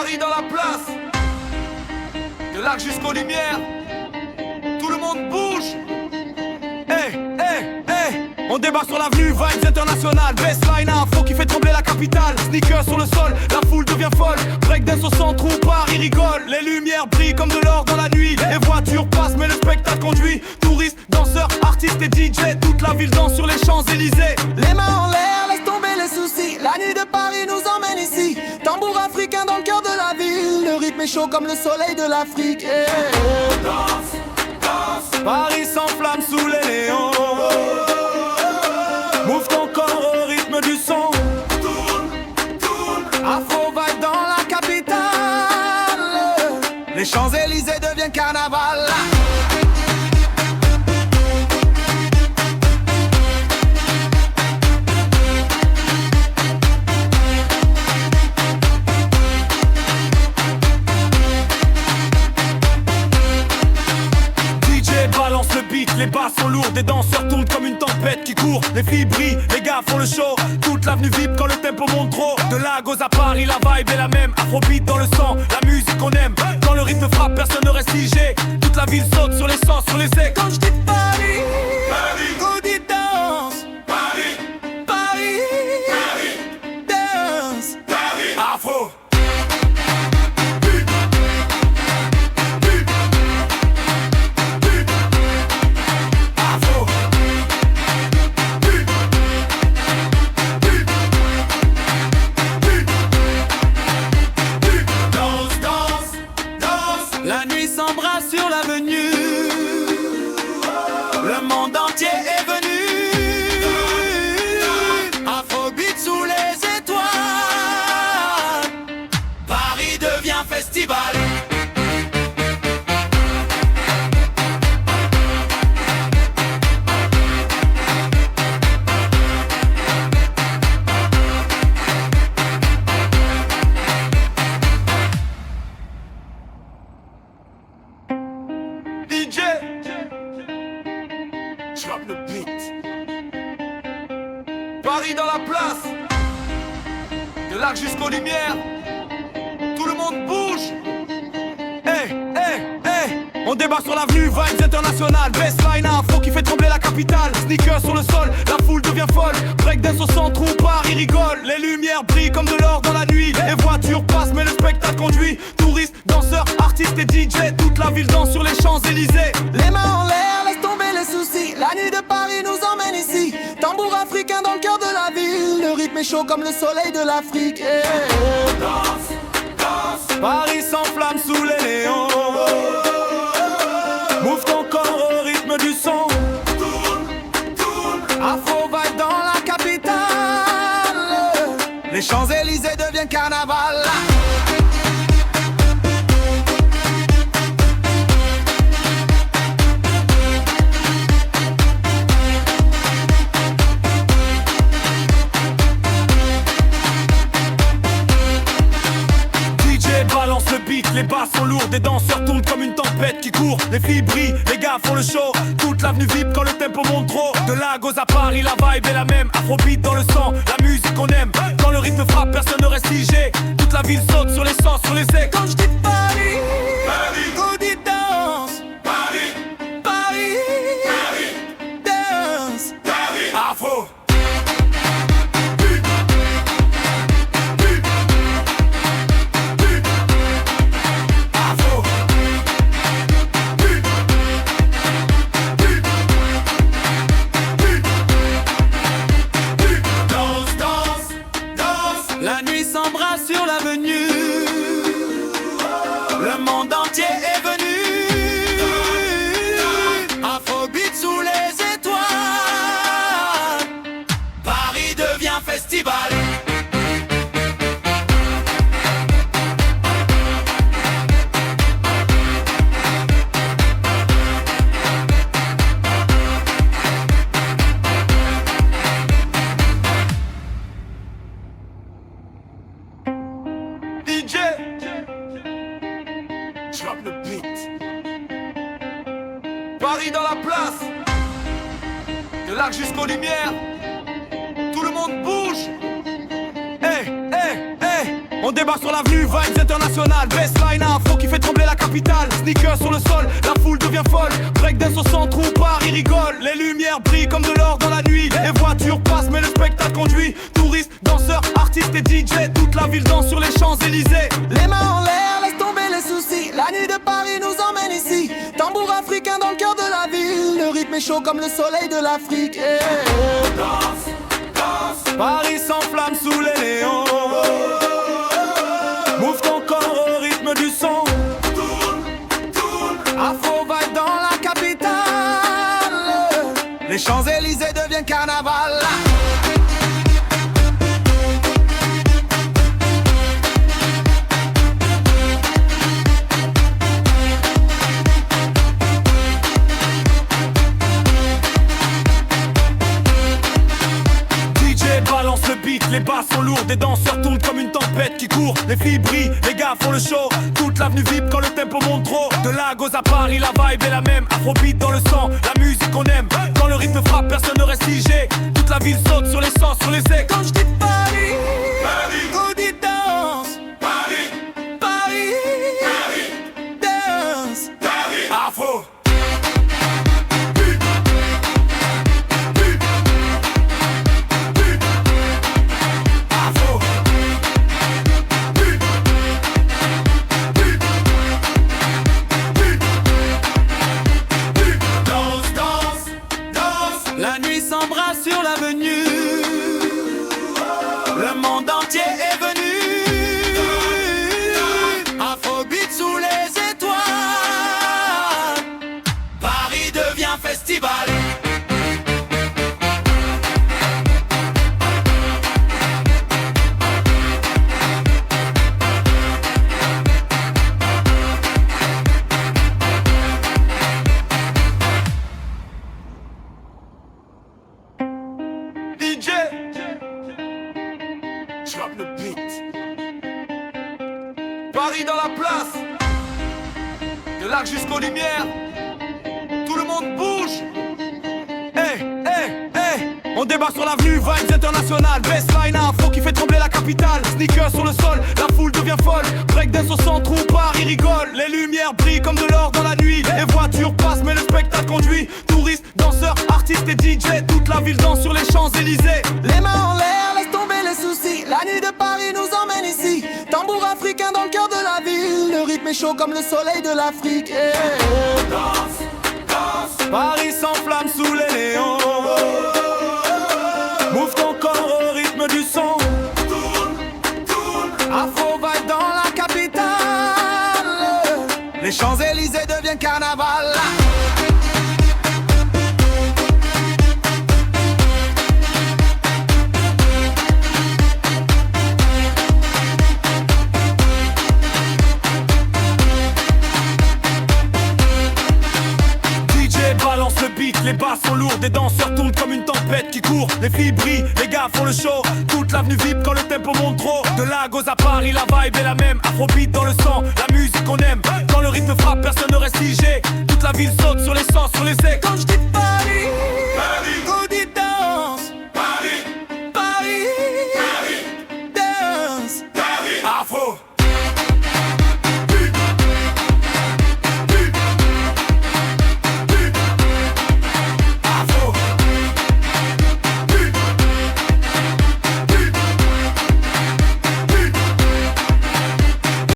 Paris dans la place, de l'arc jusqu'aux lumières, tout le monde bouge. Hey, hey, hey. On débarque sur l'avenue, vibes internationales, baseline afro qui fait trembler la capitale. Sneakers sur le sol, la foule devient folle. Breakdance au centre où Paris rigole. Les lumières brillent comme de l'or dans la nuit. Les voitures passent mais le spectacle conduit. Touristes, danseurs, artistes et DJ, toute la ville danse sur les Champs-Élysées. Les mains en l'air, laisse tomber les soucis. La nuit de Paris nous emmène ici. Tambour africain dans le cœur de la ville. Le rythme est chaud comme le soleil de l'Afrique. Danse, danse. Paris s'enflamme sous les néons. Move ton corps au rythme du son. Tourne, tourne. Afro vibe dans la capitale. Les Champs-Élysées deviennent carnaval. Les basses sont lourds, des danseurs tournent comme une tempête qui court. Les filles brillent, les gars font le show. Toute l'avenue vibre quand le tempo monte trop. De Lagos à Paris, la vibe est la même. Afrobeat dans le sang, la musique qu'on aime. Quand le rythme frappe, personne ne reste figé. Toute la ville saute sur les sens, sur les ailes. Quand je dis Paris, Paris, on dit danse. Paris, Paris, Paris, danse. Paris, Afro. La nuit s'embrasse sur l'avenue. Le monde entier est venu. Afrobeat sous les étoiles. Paris devient festival. DJ, drop le beat. Paris dans la place, de l'arc jusqu'aux lumières, tout le monde bouge. Hey, hey, hey. On débarque sur l'avenue, vibes internationales, baseline afro qui fait trembler la capitale. Sneakers sur le sol, la foule devient folle. Breakdance au centre où Paris rigole. Les lumières brillent comme de l'or dans la nuit. Les voitures passent mais le spectacle conduit. Touristes, danseurs, artistes et DJ, toute la ville danse sur les Champs-Élysées. Les mains en l'air, laisse tomber les soucis. La nuit de Paris nous emmène ici. Tambour africain dans le cœur de la ville. Le rythme est chaud comme le soleil de l'Afrique. Danse, danse. Paris s'enflamme sous les néons. Move ton corps au rythme du son. Tourne, tourne. Afro vibe dans la capitale. Les Champs-Élysées deviennent carnaval. Balance le beat, les basses sont lourds, des danseurs tournent comme une tempête qui court. Les filles brillent, les gars font le show. Toute l'avenue vibre quand le tempo monte trop. De Lagos à Paris, la vibe est la même. Afrobeat dans le sang, la musique qu'on aime. Quand le rythme frappe, personne ne reste figé. Toute la ville saute sur les sens, sur les ailes. Quand je dis Paris, Paris, on dit danse. Paris, Paris, Paris, danse. Paris, Afro. La nuit s'embrasse sur l'avenue. Le monde entier est venu. Afrobeat sous les étoiles. Paris devient festival. DJ, drop le beat. Paris dans la place, de l'arc jusqu'aux lumières, tout le monde bouge. Hey, hey, hey. On débarque sur l'avenue, vibes internationales. Baseline afro qui fait trembler la capitale. Sneakers sur le sol, la foule devient folle. Breakdance au centre où Paris rigole. Les lumières brillent comme de l'or dans la nuit. Les voitures passent mais le spectacle conduit. Touristes, danseurs, artistes et DJ. Toute la ville danse sur les Champs-Élysées. Les mains en l'air, laisse tomber les soucis. La nuit de Paris nous emmène ici. Tambour africain dans le cœur de la ville. Le rythme est chaud comme le soleil de l'Afrique. Danse, danse. Paris s'enflamme sous les néons. Move ton corps au rythme du son. Tourne, tourne. Afro vibe dans la capitale. Les Champs-Élysées deviennent carnaval. Balance le beat, les basses sont lourdes, les danseurs tournent comme une tempête qui court. Les filles brillent, les gars font le show. Toute l'avenue vibre quand le tempo monte trop. De Lagos à Paris, la vibe est la même. Afrobeat dans le sang, la musique qu'on aime. Quand le rythme frappe, personne ne reste figé. Toute la ville saute sur les sens, sur les airs. Quand je dis Paris, Paris, on dit danse. Paris, Paris, Paris, danse. Paris, Afro. La nuit s'embrasse sur l'avenue. Le monde entier est venu. Afrobeat sous les étoiles. Paris devient festival. DJ, j'rappe le beat. Paris dans la place, de l'arc jusqu'aux lumières. Tout le monde bouge. Hey, hey, hey. On débarque sur l'avenue, vibes internationales. Baseline afro qui fait trembler la capitale. Sneakers sur le sol, la foule devient folle. Breakdance au centre où Paris rigole. Les lumières brillent comme de l'or dans la nuit. Les voitures passent mais le spectacle conduit. Touristes, danseurs, artistes et DJ. Toute la ville danse sur les Champs-Élysées. Les mains en l'air, laisse tomber les soucis. La nuit de Paris nous emmène ici. Tambour africain dans le cœur de la ville. Le rythme est chaud comme le soleil de l'Afrique. Danse, danse. Paris s'enflamme sous les néons. Move ton corps au rythme du son. Tourne, tourne. Afro vibe dans la capitale. Les Champs-Élysées deviennent carnaval. Balance le beat, les basses sont lourdes, les danseurs tournent comme une tempête qui court. Les filles brillent, les gars font le show. Toute l'avenue vibre quand le tempo monte trop. De Lagos à Paris, la vibe est la même. Afrobeat dans le sang, la musique qu'on aime. Quand le rythme frappe, personne ne reste figé. Toute la ville saute sur les sens, sur les airs. Quand je dis Paris, Paris, on dit danse.